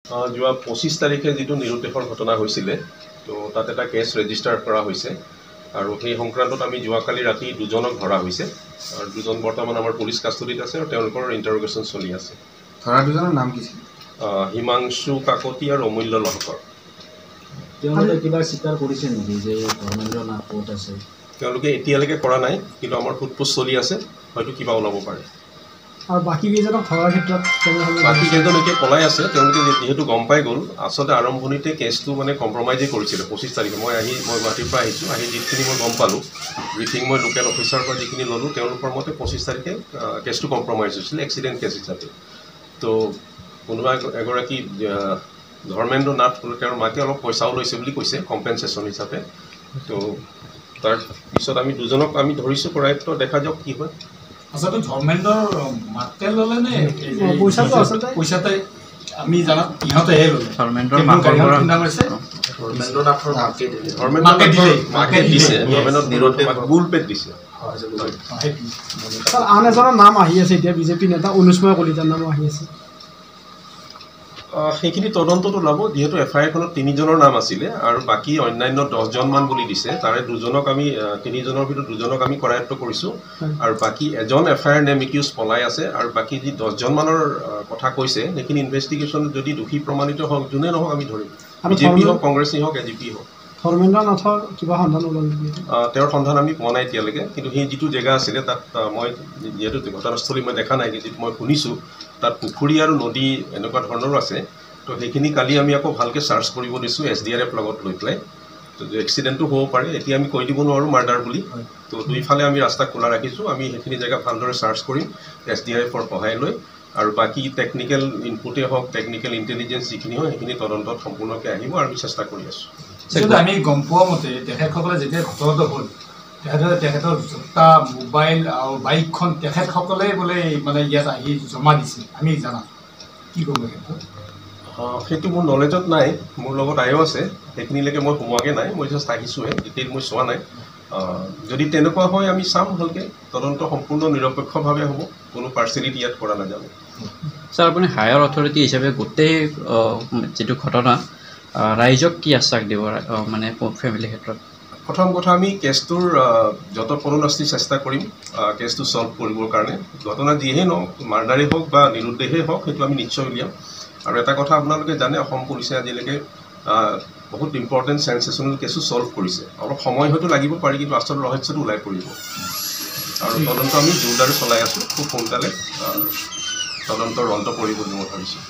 যোৱা 25 তাৰিখে যিটো নিৰুদ্দেশৰ ঘটনা হৈছিলে তো তাত এটা কেছ ৰেজিষ্টাৰ কৰা হৈছে আৰু সেই সংক্ৰান্তত আমি যোৱাকালি ৰাতি দুজনক ধৰা হৈছে আৰু দুজন বৰ্তমান আমাৰ পুলিচ কাষ্টডিত আছে আৰু তেওঁলোকৰ ইণ্টাৰোগেশ্যন চলি আছে। ধৰা দুজনৰ নাম কি ছিল? হিমাংশু কাকতি আৰু অমূল্য লহকৰ। তেওঁলোকে কিবা স্বীকাৰ কৰিছে নেকি যে ধৰ্মেন্দ্ৰ নাথ ক'ত আছে? তেওঁলোকে এতিয়ালৈকে কৰা নাই, কিন্তু আমাৰ সোধপোছ চলি আছে, হয়তো কিবা ওলাব পাৰে। আৰু বাকী কেইজনক ধৰাৰ ক্ষেত্ৰত বাকী কেইজন এতিয়া পলাই আছে। তেওঁলোকে যিহেতু গম পাই গ'ল, আচলতে আৰম্ভণিতে কেছটো মানে কম্প্ৰমাইজেই কৰিছিলে 25 তাৰিখে। মই গুৱাহাটীৰ পৰা আহিছোঁ, আহি যিখিনি মই গম পালোঁ, ব্ৰিফিং মই লোকেল অফিচাৰৰ পৰা যিখিনি ল'লোঁ, তেওঁলোকৰ মতে 25 তাৰিখে কেছটো কম্প্ৰমাইজ হৈছিলে এক্সিডেণ্ট কেছ হিচাপে। তো কোনোবা এগৰাকী ধৰ্মেন্দ্ৰ নাথ, তেওঁৰ মাকে অলপ পইচাও লৈছে বুলি কৈছে কম্পেনচেশ্যন হিচাপে। তো তাৰ পিছত আমি দুজনক আমি ধৰিছোঁ কৰায়ত্ব, দেখা যাওক কি হয়। আচলতে ধৰ্মেন্দ্ৰৰ মাকে ল'লে নে পইচাতে? আমি জানাত ইহঁতেহে ল'লে। ধৰ্মেন্দ্ৰৰ মাকে দিছে। গুলপেট দিছে। আন এজনৰ নাম আহি আছে এতিয়া, বিজেপি নেতা অনুস্ময় কলিতাৰ নাম আহি আছে। সেইখিনি তদন্তত ওলাব, যিহেতু FIR-খনত 3জনৰ নাম আছিলে আৰু বাকী অন্যান্য 10জনমান বুলি দিছে। তাৰে দুজনক আমি 3জনৰ ভিতৰত দুজনক আমি কৰায়ত্ব কৰিছোঁ আৰু বাকী এজন FIR নেম একিউজ পলাই আছে আৰু বাকী যি 10জনমানৰ কথা কৈছে সেইখিনি ইনভেষ্টিগেশ্যন যদি দোষী প্ৰমাণিত হওক, যোনে নহওক আমি ধৰিম। বিজেপি হওক, কংগ্ৰেছী হওক, AGP হওক। ধৰ্মেন্দ্ৰ নাথৰ কিবা সন্ধান ওলাল? তেওঁৰ সন্ধান আমি পোৱা নাই এতিয়ালৈকে, কিন্তু সেই যিটো জেগা আছিলে তাত মই যিহেতু ঘটনাস্থলী মই দেখা নাই, যিটো মই শুনিছোঁ তাত পুখুৰী আৰু নদী এনেকুৱা ধৰণৰো আছে। তো সেইখিনি কালি আমি আকৌ ভালকৈ চাৰ্চ কৰিব দিছোঁ SDRF লগত লৈ পেলাই। তো এক্সিডেণ্টটো হ'ব পাৰে, এতিয়া আমি কৈ দিব নোৱাৰোঁ মাৰ্ডাৰ বুলি। তো দুইফালে আমি ৰাস্তা খোলা ৰাখিছোঁ, আমি সেইখিনি জেগা ভালদৰে চাৰ্চ কৰিম SDRF-ৰ সহায় লৈ, আৰু বাকী টেকনিকেল ইনপুটেই হওক, টেকনিকেল ইণ্টেলিজেঞ্চ যিখিনি হয় সেইখিনি তদন্তত সম্পূৰ্ণকৈ আহিব আৰু আমি চেষ্টা কৰি আছোঁ। আমি গম পোৱা মতে তেখেতসকলে যেতিয়া ঘটনাটো হ'ল, তেখেতৰ জোতা, মোবাইল আৰু বাইকখন তেখেতসকলে বোলে মানে ইয়াত আহি জমা দিছিল, আমি জানা কি ক'ব লাগিব? সেইটো মোৰ নলেজত নাই, মোৰ লগত আইও আছে, সেইখিনিলৈকে মই সোমোৱাকৈ নাই, মই জাষ্ট আহিছোঁহে, ডিটেইল মই চোৱা নাই। যদি তেনেকুৱা হয় আমি চাম ভালকৈ, তদন্ত সম্পূৰ্ণ নিৰপেক্ষভাৱে হ'ব, কোনো পাৰ্চিয়েলিটি ইয়াত কৰা নাযাব। ছাৰ, আপুনি হায়াৰ অথৰিটি হিচাপে গোটেই যিটো ঘটনা ৰাইজক কি আশ্বাস দিব মানে ফেমিলিৰ ক্ষেত্ৰত? প্ৰথম কথা, আমি কেছটোৰ যত পৰোনাস্তি চেষ্টা কৰিম কেছটো ছল্ভ কৰিবৰ কাৰণে। ঘটনা যিয়েই নহওক, মাৰ্ডাৰেই হওক বা নিৰুদ্দেশেই হওক, সেইটো আমি নিশ্চয় উলিয়াম। আৰু এটা কথা আপোনালোকে জানে, অসম পুলিচে আজিলৈকে বহুত ইম্পৰ্টেণ্ট চেনচেশ্যনেল কেছো ছল্ভ কৰিছে। অলপ সময় হয়তো লাগিব পাৰে, কিন্তু আচল ৰহস্যটো ওলাই পৰিব। আৰু তদন্ত আমি জোৰদাৰে চলাই আছোঁ, খুব সোনকালে তদন্তৰ অন্ত পৰিব বুলি মই ভাবিছোঁ।